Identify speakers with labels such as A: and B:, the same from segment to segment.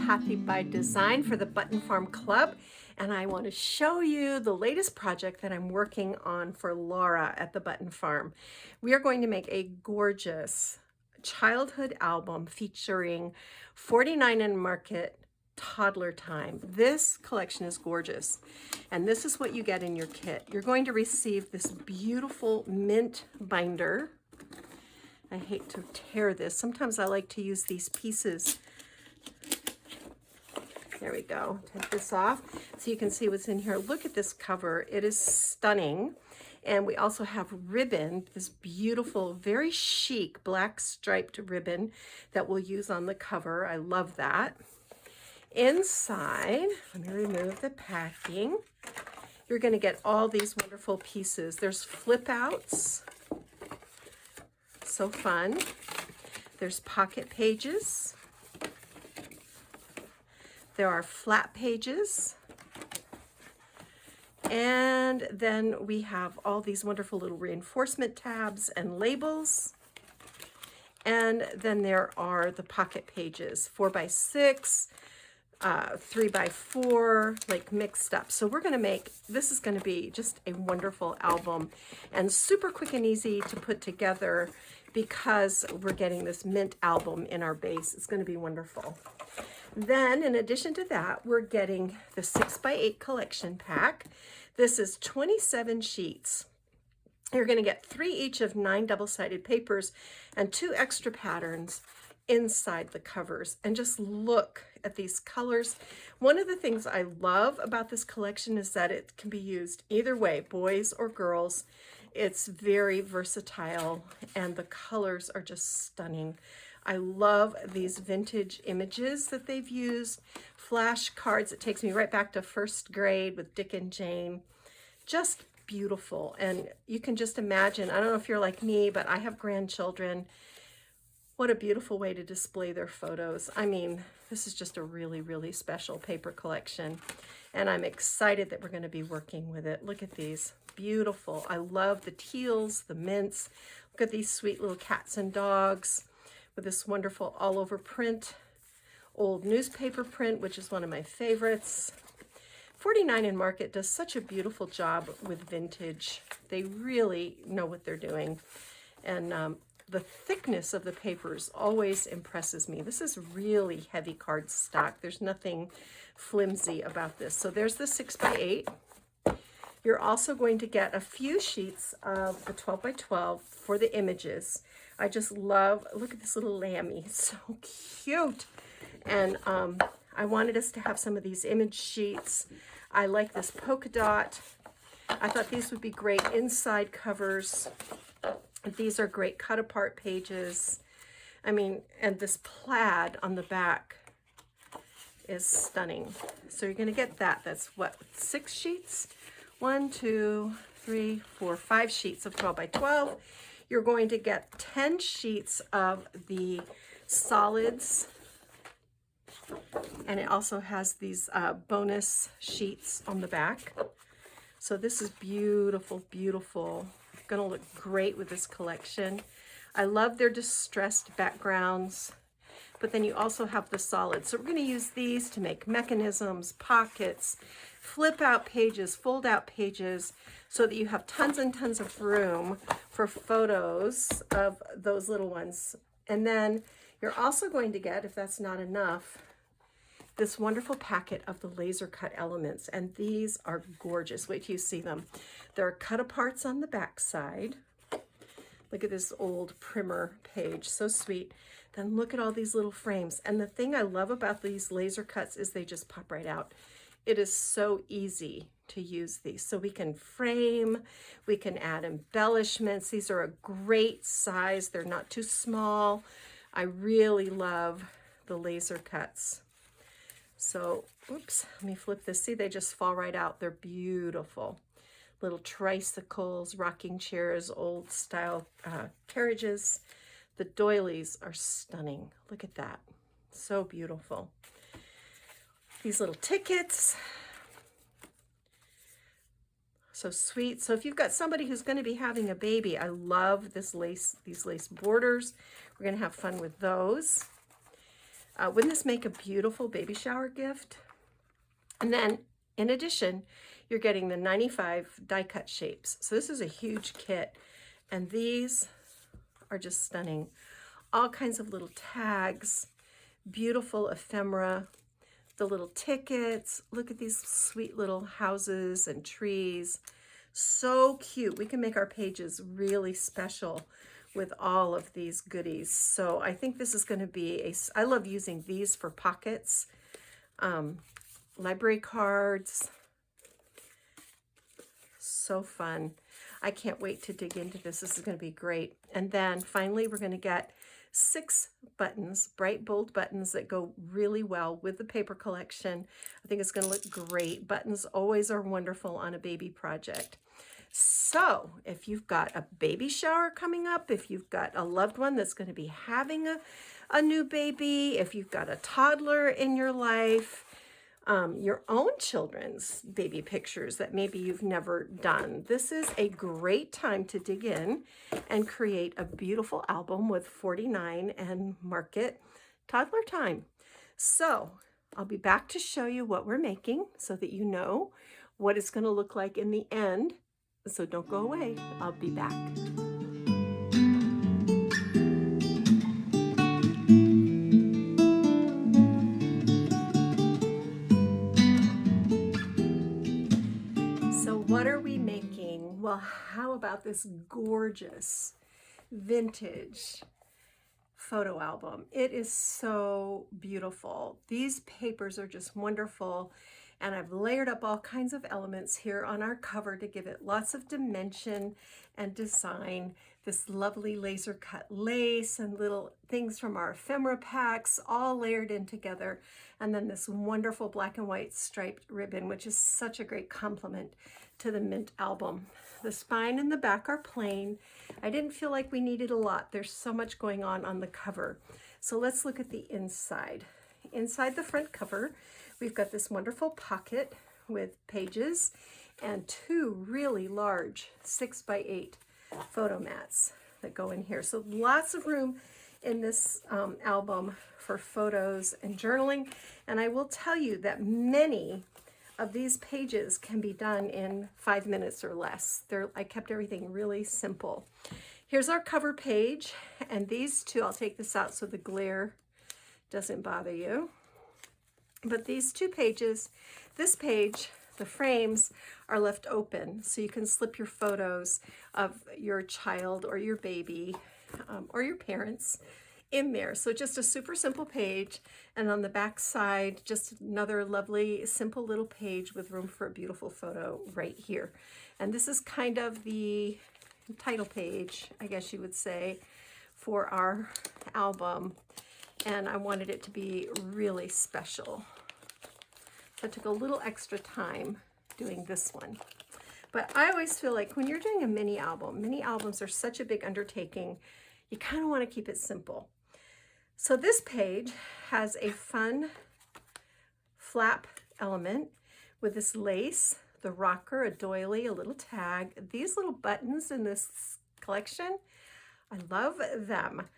A: Kathy by Design for the Button Farm Club, and I want to show you the latest project that I'm working on for Laura at the Button Farm. We are going to make a gorgeous childhood album featuring 49 and Market Toddler Time. This collection is gorgeous, and this is what you get in your kit. You're going to receive this beautiful mint binder. I hate to tear this. Sometimes I like to use these pieces. There we go. Take this off so you can see what's in here. Look at this cover. It is stunning. And we also have ribbon, this beautiful, very chic black striped ribbon that we'll use on the cover. I love that. Inside, let me remove the packing. You're going to get all these wonderful pieces. There's flip outs. So fun. There's pocket pages. There are flat pages. And then we have all these wonderful little reinforcement tabs and labels. And then there are the pocket pages, 4x6, 3x4, like mixed up. So we're going to make, this is going to be just a wonderful album and super quick and easy to put together because we're getting this mint album in our base. It's going to be wonderful. Then, in addition to that, we're getting the 6x8 collection pack. This is 27 sheets. You're going to get 3 each of 9 double-sided papers and 2 extra patterns inside the covers. And just look at these colors. One of the things I love about this collection is that it can be used either way, boys or girls. It's very versatile, and the colors are just stunning. I love these vintage images that they've used, flashcards. It takes me right back to first grade with Dick and Jane. Just beautiful. And you can just imagine, I don't know if you're like me, but I have grandchildren. What a beautiful way to display their photos. I mean, this is just a really, really special paper collection. And I'm excited that we're going to be working with it. Look at these. Beautiful. I love the teals, the mints. Look at these sweet little cats and dogs with this wonderful all over print, old newspaper print, which is one of my favorites. 49 and Market does such a beautiful job with vintage. They really know what they're doing. And the thickness of the papers always impresses me. This is really heavy cardstock. There's nothing flimsy about this. So there's the 6x8. You're also going to get a few sheets of the 12x12 for the images. I just love, look at this little lammy, it's so cute. And I wanted us to have some of these image sheets. I like this polka dot. I thought these would be great inside covers. These are great cut apart pages. I mean, and this plaid on the back is stunning. So you're gonna get that. That's what, 6 sheets? 1, 2, 3, 4, 5 sheets of 12x12. You're going to get 10 sheets of the solids, and it also has these bonus sheets on the back. So this is beautiful, beautiful. Gonna look great with this collection. I love their distressed backgrounds, but then you also have the solids. So we're gonna use these to make mechanisms, pockets, flip out pages, fold out pages, so that you have tons and tons of room for photos of those little ones. And then you're also going to get, if that's not enough, this wonderful packet of the laser cut elements. And these are gorgeous. Wait till you see them. There are cut aparts on the back side. Look at this old primer page, so sweet. Then look at all these little frames. And the thing I love about these laser cuts is they just pop right out. It is so easy to use these. So we can frame, we can add embellishments. These are a great size. They're not too small. I really love the laser cuts. So, oops, let me flip this. See, they just fall right out. They're beautiful. Little tricycles, rocking chairs, old style carriages. The doilies are stunning. Look at that. So beautiful. These little tickets. So sweet. So if you've got somebody who's going to be having a baby, I love this lace, these lace borders. We're going to have fun with those. Wouldn't this make a beautiful baby shower gift? And then in addition, you're getting the 95 die cut shapes. So this is a huge kit, and these are just stunning. All kinds of little tags, beautiful ephemera, the little tickets. Look at these sweet little houses and trees. So cute. We can make our pages really special with all of these goodies. So I think this is going to be I love using these for pockets, library cards. So fun. I can't wait to dig into this. This is going to be great. And then finally, we're going to get 6 buttons, bright, bold buttons that go really well with the paper collection. I think it's going to look great. Buttons always are wonderful on a baby project. So if you've got a baby shower coming up, if you've got a loved one that's going to be having a new baby, if you've got a toddler in your life, your own children's baby pictures that maybe you've never done, this is a great time to dig in and create a beautiful album with 49 and Market Toddler Time. So I'll be back to show you what we're making so that you know what it's going to look like in the end. So don't go away. I'll be back. So what are we making? Well, how about this gorgeous vintage photo album? It is so beautiful. These papers are just wonderful. And I've layered up all kinds of elements here on our cover to give it lots of dimension and design. This lovely laser cut lace and little things from our ephemera packs all layered in together. And then this wonderful black and white striped ribbon, which is such a great complement to the mint album. The spine and the back are plain. I didn't feel like we needed a lot. There's so much going on the cover. So let's look at the inside. Inside the front cover, we've got this wonderful pocket with pages and 2 really large 6x8 photo mats that go in here. So lots of room in this album for photos and journaling. And I will tell you that many of these pages can be done in 5 minutes or less. I kept everything really simple. Here's our cover page, and these 2, I'll take this out so the glare doesn't bother you. But these 2 pages, this page, the frames are left open so you can slip your photos of your child or your baby or your parents in there. So just a super simple page, and on the back side, just another lovely simple little page with room for a beautiful photo right here. And this is kind of the title page, I guess you would say, for our album. And I wanted it to be really special. So I took a little extra time doing this one. But I always feel like when you're doing a mini albums are such a big undertaking, you kind of want to keep it simple. So this page has a fun flap element with this lace, the rocker, a doily, a little tag. These little buttons in this collection, I love them.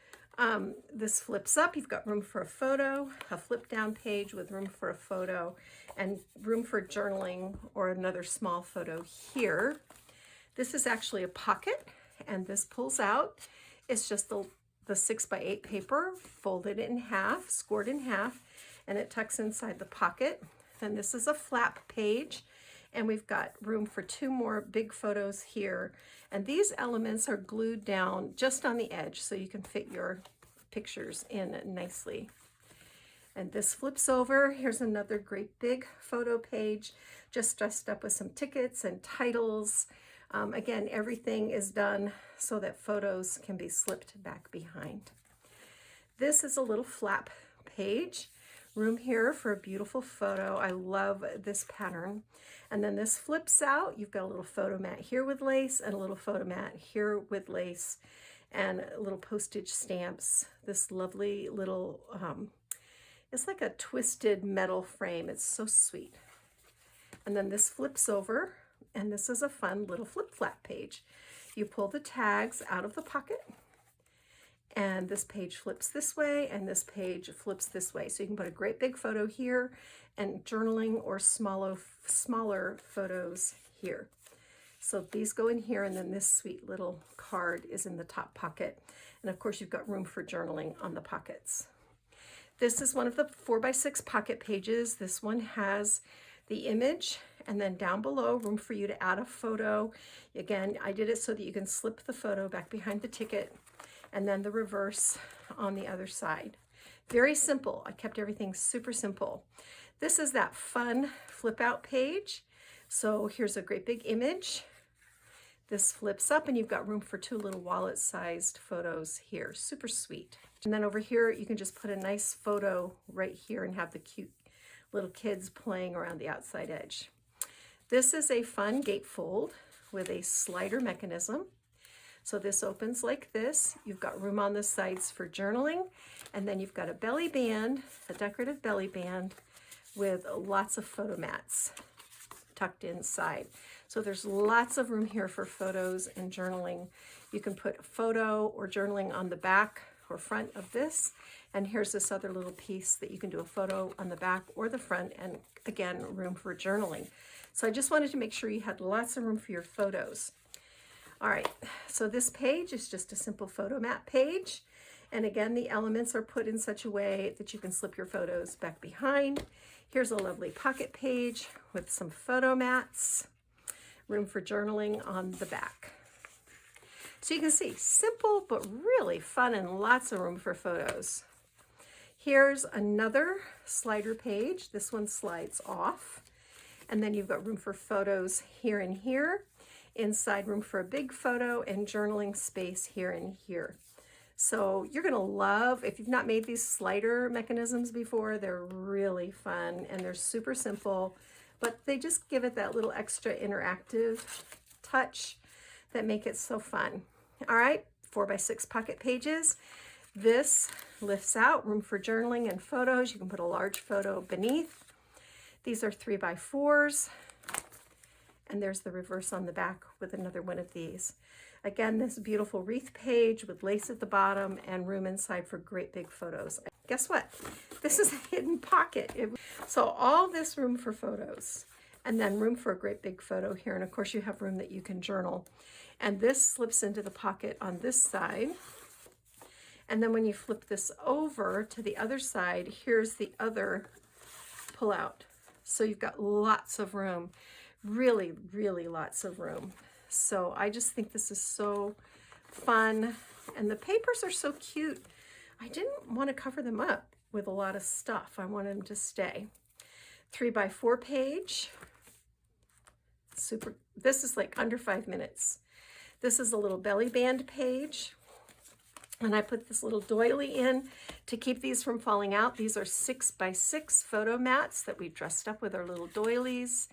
A: This flips up. You've got room for a photo, a flip down page with room for a photo, and room for journaling or another small photo here. This is actually a pocket, and this pulls out. It's just the 6x8 paper, folded in half, scored in half, and it tucks inside the pocket. And this is a flap page, and we've got room for 2 more big photos here. And these elements are glued down just on the edge so you can fit your pictures in nicely. And this flips over. Here's another great big photo page, just dressed up with some tickets and titles. Again, everything is done so that photos can be slipped back behind. This is a little flap page. Room here for a beautiful photo. I love this pattern. And then this flips out. You've got a little photo mat here with lace and a little photo mat here with lace and little postage stamps. This lovely little, it's like a twisted metal frame. It's so sweet. And then this flips over, and this is a fun little flip flap page. You pull the tags out of the pocket, And this page flips this way, and this page flips this way. So you can put a great big photo here and journaling or smaller photos here. So these go in here, and then this sweet little card is in the top pocket. And of course, you've got room for journaling on the pockets. This is one of the 4x6 pocket pages. This one has the image, and then down below, room for you to add a photo. Again, I did it so that you can slip the photo back behind the ticket, and then the reverse on the other side. Very simple. I kept everything super simple. This is that fun flip out page. So here's a great big image. This flips up, and you've got room for 2 little wallet-sized photos here. Super sweet. And then over here, you can just put a nice photo right here and have the cute little kids playing around the outside edge. This is a fun gatefold with a slider mechanism. So this opens like this. You've got room on the sides for journaling, and then you've got a belly band, a decorative belly band with lots of photo mats tucked inside. So there's lots of room here for photos and journaling. You can put a photo or journaling on the back or front of this. And here's this other little piece that you can do a photo on the back or the front, and again, room for journaling. So I just wanted to make sure you had lots of room for your photos. All right, so this page is just a simple photo mat page. And again, the elements are put in such a way that you can slip your photos back behind. Here's a lovely pocket page with some photo mats, room for journaling on the back. So you can see, simple but really fun and lots of room for photos. Here's another slider page. This one slides off. And then you've got room for photos here and here. Inside, room for a big photo and journaling space here and here. So you're gonna love, if you've not made these slider mechanisms before, they're really fun and they're super simple, but they just give it that little extra interactive touch that make it so fun. All right, 4x6 pocket pages. This lifts out, room for journaling and photos. You can put a large photo beneath. These are 3x4s. And there's the reverse on the back with another one of these. Again, this beautiful wreath page with lace at the bottom and room inside for great big photos. Guess what? This is a hidden pocket. So all this room for photos, and then room for a great big photo here. And of course you have room that you can journal. And this slips into the pocket on this side. And then when you flip this over to the other side, here's the other pull out. So you've got lots of room, really, really lots of room. So I just think this is so fun. And the papers are so cute. I didn't want to cover them up with a lot of stuff. I wanted them to stay. 3x4 page. Super. This is like under 5 minutes. This is a little belly band page. And I put this little doily in to keep these from falling out. These are 6x6 photo mats that we've dressed up with our little doilies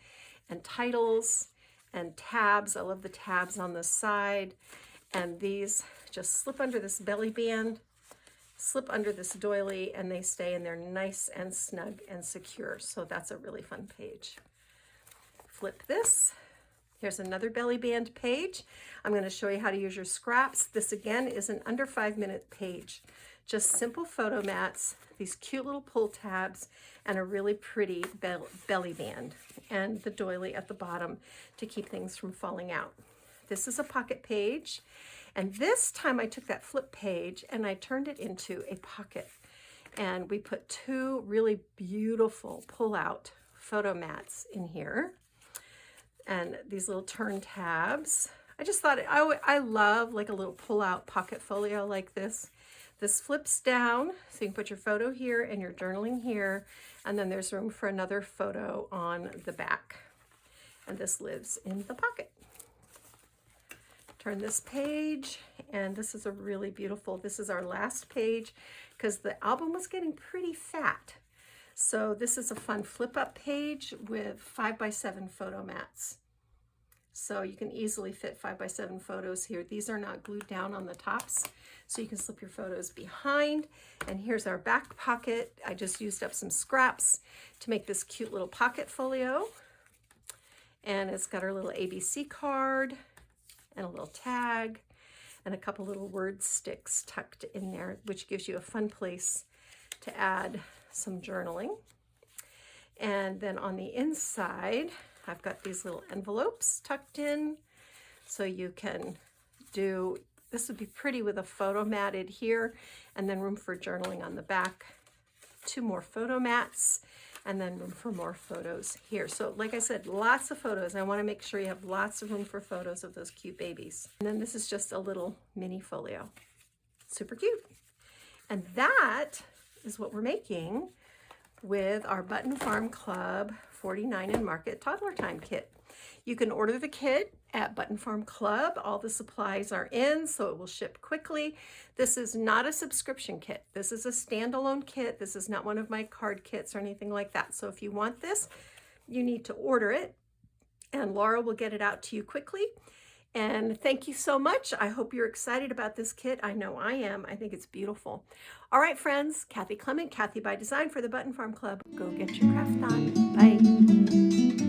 A: and titles and tabs. I love the tabs on the side. And these just slip under this belly band, slip under this doily, and they stay in there nice and snug and secure. So that's a really fun page. Flip this. Here's another belly band page. I'm going to show you how to use your scraps. This again is an under 5 minute page. Just simple photo mats, these cute little pull tabs, and a really pretty belly band, and the doily at the bottom to keep things from falling out. This is a pocket page, and this time I took that flip page and I turned it into a pocket. And we put 2 really beautiful pull-out photo mats in here. And these little turn tabs. I just thought, I love like a little pull-out pocket folio like this. This flips down, so you can put your photo here and your journaling here, and then there's room for another photo on the back. And this lives in the pocket. Turn this page, and this is a really beautiful, this is our last page, because the album was getting pretty fat. So this is a fun flip-up page with 5x7 photo mats. So you can easily fit 5x7 photos here. These are not glued down on the tops, so you can slip your photos behind. And here's our back pocket. I just used up some scraps to make this cute little pocket folio. And it's got our little ABC card and a little tag. and a couple little word sticks tucked in there, which gives you a fun place to add some journaling. And then on the inside, I've got these little envelopes tucked in, so you can do, this would be pretty with a photo mat in here, and then room for journaling on the back, 2 more photo mats, and then room for more photos here. So like I said, lots of photos. I want to make sure you have lots of room for photos of those cute babies. And then this is just a little mini folio. Super cute. And that is what we're making with our Button Farm Club 49 and Market Toddler Time kit. You can order the kit at Button Farm Club. All the supplies are in, so it will ship quickly. This is not a subscription kit. This is a standalone kit. This is not one of my card kits or anything like that. So if you want this, you need to order it, and Laura will get it out to you quickly. And thank you so much. I hope you're excited about this kit. I know I am. I think it's beautiful. All right, friends, Kathy Clement, Kathy by Design for the Button Farm Club. Go get your craft on. Bye.